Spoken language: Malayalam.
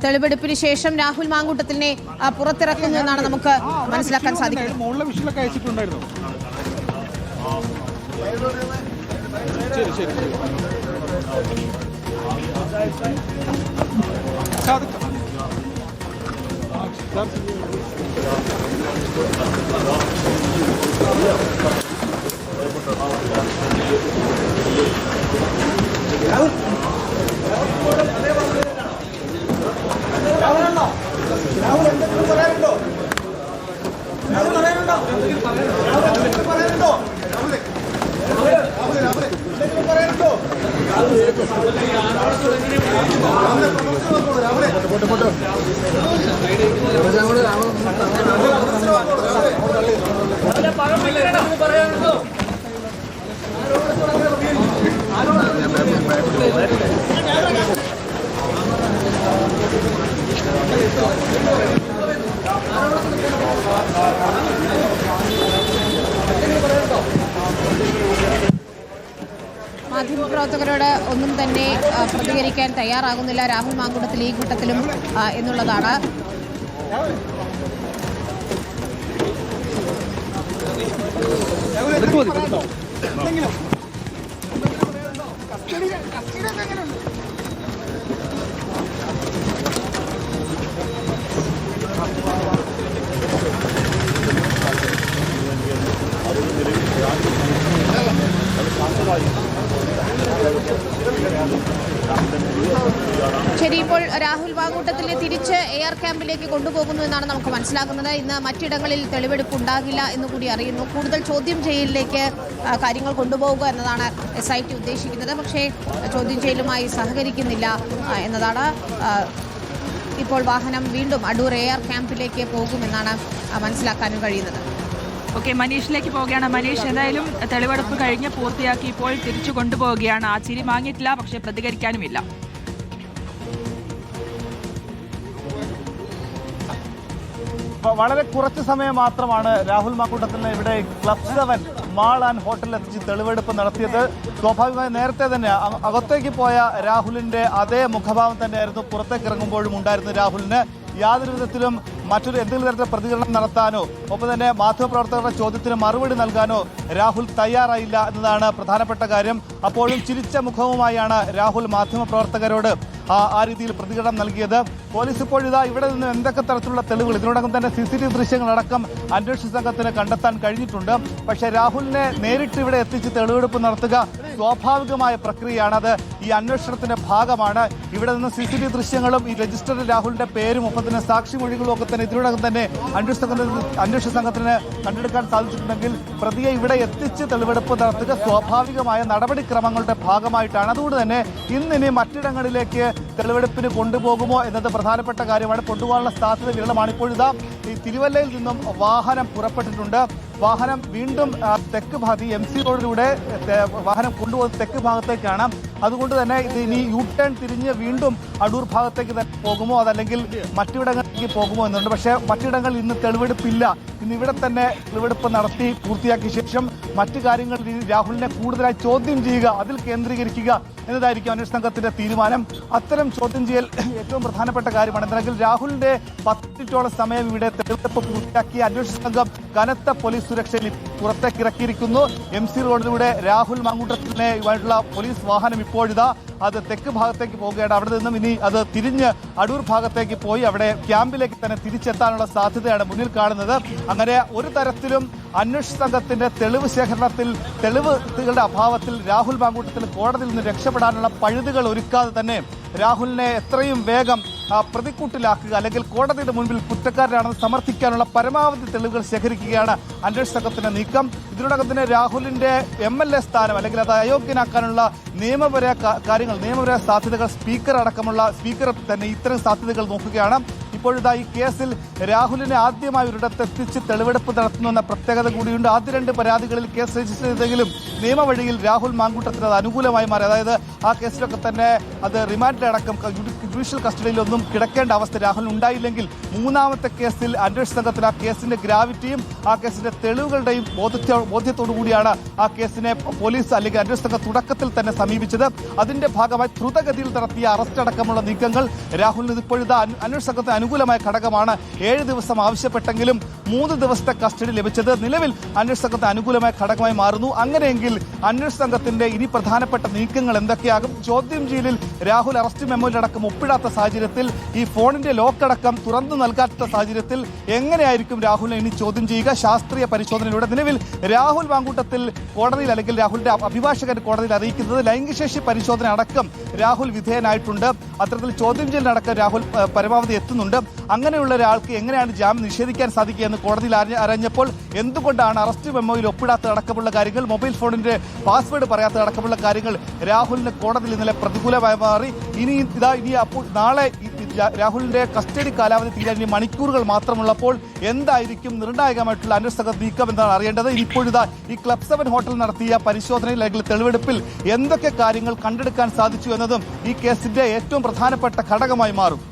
തെളിവെടുപ്പിന് ശേഷം രാഹുൽ മാങ്കൂട്ടത്തിനെ പുറത്തിറക്കുന്നു എന്നാണ് നമുക്ക് മനസ്സിലാക്കാൻ സാധിക്കുന്നത്. മാധ്യമപ്രവർത്തകരോട് ഒന്നും തന്നെ പ്രതികരിക്കാൻ തയ്യാറാകുന്നില്ല രാഹുൽ മാങ്കൂട്ടത്തിൽ ഈ ഘട്ടത്തിലും എന്നുള്ളതാണ്. ശരി, ഇപ്പോൾ രാഹുൽ മാങ്കൂട്ടത്തിനെ തിരിച്ച് AR ക്യാമ്പിലേക്ക് കൊണ്ടുപോകുന്നു എന്നാണ് നമുക്ക് മനസ്സിലാക്കുന്നത്. ഇന്ന് മറ്റിടങ്ങളിൽ തെളിവെടുപ്പ് ഉണ്ടാകില്ല എന്നുകൂടി അറിയുന്നു. കൂടുതൽ ചോദ്യം ചെയ്യലിലേക്ക് കാര്യങ്ങൾ കൊണ്ടുപോകുക എന്നതാണ് SIT ഉദ്ദേശിക്കുന്നത്. പക്ഷേ ചോദ്യം ചെയ്യലുമായി സഹകരിക്കുന്നില്ല എന്നതാണ്. ഇപ്പോൾ വാഹനം വീണ്ടും അടൂർ AR ക്യാമ്പിലേക്ക് പോകുമെന്നാണ് മനസ്സിലാക്കാനും കഴിയുന്നത്. ഓക്കെ, മനീഷിലേക്ക് പോവുകയാണ്. മനീഷ്, എന്തായാലും തെളിവെടുപ്പ് കഴിഞ്ഞ് പൂർത്തിയാക്കി ഇപ്പോൾ തിരിച്ചു കൊണ്ടുപോവുകയാണ്. ആ ചിരി വാങ്ങിയിട്ടില്ല, പക്ഷേ പ്രതികരിക്കാനുമില്ല. വളരെ കുറച്ച് സമയം മാത്രമാണ് രാഹുൽ മാങ്കൂട്ടത്തിന് ഇവിടെ ക്ലബ് 7 മാൾ ആൻഡ് ഹോട്ടലിൽ എത്തിച്ച് തെളിവെടുപ്പ് നടത്തിയത്. സ്വാഭാവികമായി നേരത്തെ തന്നെ അകത്തേക്ക് പോയ രാഹുലിന്റെ അതേ മുഖഭാവം തന്നെയായിരുന്നു പുറത്തേക്ക് ഇറങ്ങുമ്പോഴും ഉണ്ടായിരുന്നു. രാഹുലിന് യാതൊരു വിധത്തിലും എന്തെങ്കിലും തരത്തിലുള്ള പ്രതികരണം നടത്താനോ ഒപ്പം തന്നെ മാധ്യമപ്രവർത്തകരുടെ ചോദ്യത്തിന് മറുപടി നൽകാനോ രാഹുൽ തയ്യാറായില്ല എന്നതാണ് പ്രധാനപ്പെട്ട കാര്യം. അപ്പോഴും ചിരിച്ച മുഖവുമായാണ് രാഹുൽ മാധ്യമപ്രവർത്തകരോട് ആ രീതിയിൽ പ്രതികരണം നൽകിയത്. പോലീസ് ഇപ്പോഴിതാ ഇവിടെ നിന്ന് എന്തൊക്കെ തരത്തിലുള്ള തെളിവുകൾ ഇതിനോടകം തന്നെ CCTV ദൃശ്യങ്ങളടക്കം അന്വേഷണ സംഘത്തിന് കണ്ടെത്താൻ കഴിഞ്ഞിട്ടുണ്ട്. പക്ഷേ രാഹുലിനെ നേരിട്ട് ഇവിടെ എത്തിച്ച് തെളിവെടുപ്പ് നടത്തുക സ്വാഭാവികമായ പ്രക്രിയയാണ്. അത് ഈ അന്വേഷണത്തിന്റെ ഭാഗമാണ്. ഇവിടെ നിന്ന് CCTV ദൃശ്യങ്ങളും ഈ രജിസ്റ്ററിൽ രാഹുലിന്റെ പേരും ഒപ്പം തന്നെ സാക്ഷിമൊഴികളും ഒക്കെ തന്നെ ഇതിനോടകം തന്നെ അന്വേഷണ സംഘത്തിന് കണ്ടെടുക്കാൻ സാധിച്ചിട്ടുണ്ടെങ്കിൽ പ്രതിയെ ഇവിടെ എത്തിച്ച് തെളിവെടുപ്പ് നടത്തുക സ്വാഭാവികമായ നടപടിക്രമങ്ങളുടെ ഭാഗമായിട്ടാണ്. അതുകൊണ്ട് തന്നെ ഇന്നിനി മറ്റിടങ്ങളിലേക്ക് തെളിവെടുപ്പിന് കൊണ്ടുപോകുമോ എന്നത് പ്രധാനപ്പെട്ട കാര്യമാണ്. കൊണ്ടുപോകാനുള്ള സാധ്യത വിരളമാണ്. ഇപ്പോഴിതാ ഈ തിരുവല്ലയിൽ നിന്നും വാഹനം പുറപ്പെട്ടിട്ടുണ്ട്. വാഹനം വീണ്ടും തെക്ക് ഭാഗത്ത് MC റോഡിലൂടെ വാഹനം കൊണ്ടുപോകുന്ന തെക്ക് ഭാഗത്തേക്കാണ്. അതുകൊണ്ട് തന്നെ ഇത് ഇനി U-ടേൺ തിരിഞ്ഞ് വീണ്ടും അടൂർ ഭാഗത്തേക്ക് തന്നെ പോകുമോ അതല്ലെങ്കിൽ മറ്റിടങ്ങളിലേക്ക് പോകുമോ എന്നുണ്ട്. പക്ഷേ മറ്റിടങ്ങളിൽ ഇന്ന് തെളിവെടുപ്പില്ല. ഇന്ന് ഇവിടെ തന്നെ തെളിവെടുപ്പ് നടത്തി പൂർത്തിയാക്കിയ ശേഷം മറ്റു കാര്യങ്ങൾ രാഹുലിനെ കൂടുതലായി ചോദ്യം ചെയ്യുക, അതിൽ കേന്ദ്രീകരിക്കുക എന്നതായിരിക്കും അന്വേഷണ സംഘത്തിന്റെ തീരുമാനം. അത്തരം ചോദ്യം ചെയ്യൽ ഏറ്റവും പ്രധാനപ്പെട്ട കാര്യമാണ്. എന്തെങ്കിൽ രാഹുലിന്റെ 10 മിനിറ്റോളം സമയം ഇവിടെ തെളിവെടുപ്പ് പൂർത്തിയാക്കി അന്വേഷണ സംഘം കനത്ത പോലീസ് സുരക്ഷയിൽ പുറത്തേക്ക് ഇറക്കിയിരിക്കുന്നു. MC റോഡിലൂടെ രാഹുൽ മാങ്കൂട്ടത്തിനുമായിട്ടുള്ള പോലീസ് വാഹനം ഇപ്പോഴിതാ അത് തെക്ക് ഭാഗത്തേക്ക് പോവുകയാണ്. അവിടെ നിന്നും ഇനി അത് തിരിഞ്ഞ് അടൂർ ഭാഗത്തേക്ക് പോയി അവിടെ ക്യാമ്പിലേക്ക് തന്നെ തിരിച്ചെത്താനുള്ള സാധ്യതയാണ് മുന്നിൽ കാണുന്നത്. അങ്ങനെ ഒരു തരത്തിലും അന്വേഷണ സംഘത്തിന്റെ തെളിവ് ശേഖരണത്തിൽ തെളിവുകളുടെ അഭാവത്തിൽ രാഹുൽ മാങ്കൂട്ടത്തിൽ കോടതിയിൽ നിന്ന് രക്ഷപ്പെടാനുള്ള പഴുതുകൾ ഒരുക്കാതെ തന്നെ രാഹുലിനെ എത്രയും വേഗം പ്രതിക്കൂട്ടിലാക്കുക അല്ലെങ്കിൽ കോടതിയുടെ മുൻപിൽ കുറ്റക്കാരനാണെന്ന് സമർത്ഥിക്കാനുള്ള പരമാവധി തെളിവുകൾ ശേഖരിക്കുകയാണ് അന്വേഷണ സംഘത്തിന്റെ നീക്കം. ഇതിനോടകം തന്നെ രാഹുലിന്റെ MLA സ്ഥാനം അല്ലെങ്കിൽ അത് അയോഗ്യനാക്കാനുള്ള നിയമപരമായ സാധ്യതകൾ സ്പീക്കർ തന്നെ ഇത്തരം സാധ്യതകൾ നോക്കുകയാണ്. ഇപ്പോഴിതാ ഈ കേസിൽ രാഹുലിനെ ആദ്യമായി ഒരിടത്തെത്തിച്ച് തെളിവെടുപ്പ് നടത്തുന്നുവെന്ന പ്രത്യേകത കൂടിയുണ്ട്. ആദ്യ 2 പരാതികളിൽ കേസ് രജിസ്റ്റർ ചെയ്തെങ്കിലും നിയമവഴിയിൽ രാഹുൽ മാങ്കൂട്ടത്തിന് അത് അനുകൂലമായി മാറി. അതായത് ആ കേസിലൊക്കെ തന്നെ അത് റിമാൻഡിലടക്കം ജുഡീഷ്യൽ കസ്റ്റഡിയിലൊന്നും കിടക്കേണ്ട അവസ്ഥ രാഹുൽ ഉണ്ടായില്ലെങ്കിൽ 3ാമത്തെ കേസിൽ അന്വേഷണ സംഘത്തിൽ ആ കേസിന്റെ ഗ്രാവിറ്റിയും ആ കേസിന്റെ തെളിവുകളുടെയും ബോധ്യത്തോടു കൂടിയാണ് ആ കേസിനെ പോലീസ് അല്ലെങ്കിൽ അന്വേഷണ സംഘം തുടക്കത്തിൽ തന്നെ സമീപിച്ചത്. അതിന്റെ ഭാഗമായി ദ്രുതഗതിയിൽ നടത്തിയ അറസ്റ്റ് അടക്കമുള്ള നീക്കങ്ങൾ രാഹുലിന് ഇപ്പോഴത്തെ അന്വേഷണ സംഘത്തിന് അനുകൂലമായ ഘടകമാണ്. 7 ദിവസം ആവശ്യപ്പെട്ടെങ്കിലും 3 ദിവസത്തെ കസ്റ്റഡി ലഭിച്ചത് നിലവിൽ അന്വേഷണ സംഘത്തിന് അനുകൂലമായ ഘടകമായി മാറുന്നു. അങ്ങനെയെങ്കിൽ അന്വേഷണ സംഘത്തിന്റെ ഇനി പ്രധാനപ്പെട്ട നീക്കങ്ങൾ എന്തൊക്കെയാകും? ചോദ്യം ചെയ്യലിൽ രാഹുൽ അറസ്റ്റ് മെമ്മോയിലടക്കം ഒപ്പിടാത്ത സാഹചര്യത്തിൽ, ഈ ഫോണിന്റെ ലോക്കടക്കം തുറന്നു നൽകാത്ത സാഹചര്യത്തിൽ എങ്ങനെയായിരിക്കും രാഹുലിനെ ഇനി ചോദ്യം ചെയ്യുക? ശാസ്ത്രീയ പരിശോധനയിലൂടെ നിലവിൽ രാഹുൽ മാങ്കൂട്ടത്തിൽ കോടതിയിൽ അല്ലെങ്കിൽ രാഹുലിന്റെ അഭിഭാഷകൻ കോടതിയിൽ അറിയിക്കുന്നത് ലൈംഗികശേഷി പരിശോധന അടക്കം രാഹുൽ വിധേയനായിട്ടുണ്ട്. അത്തരത്തിൽ ചോദ്യം ചെയ്യലിനടക്കം രാഹുൽ പരമാവധി എത്തുന്നുണ്ട്. അങ്ങനെയുള്ള ഒരാൾക്ക് എങ്ങനെയാണ് ജാമ്യം നിഷേധിക്കാൻ സാധിക്കുക എന്ന് കോടതിയിൽ അറിഞ്ഞപ്പോൾ എന്തുകൊണ്ടാണ് അറസ്റ്റ് മെമ്മോയിൽ ഒപ്പിടാത്തതടക്കമുള്ള കാര്യങ്ങൾ, മൊബൈൽ ഫോണിന്റെ പാസ്വേഡ് പറയാത്തതടക്കമുള്ള കാര്യങ്ങൾ രാഹുലിന് കോടതിയിൽ ഇന്നലെ പ്രതികൂലമായി മാറി. ഇനി അപ്പോൾ നാളെ രാഹുലിന്റെ കസ്റ്റഡി കാലാവധി തീരാൻ ഇനി മണിക്കൂറുകൾ മാത്രമുള്ളപ്പോൾ എന്തായിരിക്കും നിർണായകമായിട്ടുള്ള അന്വേഷണ നീക്കം എന്നാണ് അറിയേണ്ടത്. ഇപ്പോഴിതാ ഈ ക്ലബ് 7 ഹോട്ടൽ നടത്തിയ പരിശോധനയിൽ അല്ലെങ്കിൽ തെളിവെടുപ്പിൽ എന്തൊക്കെ കാര്യങ്ങൾ കണ്ടെടുക്കാൻ സാധിച്ചു എന്നതും ഈ കേസിന്റെ ഏറ്റവും പ്രധാനപ്പെട്ട ഘടകമായി മാറും.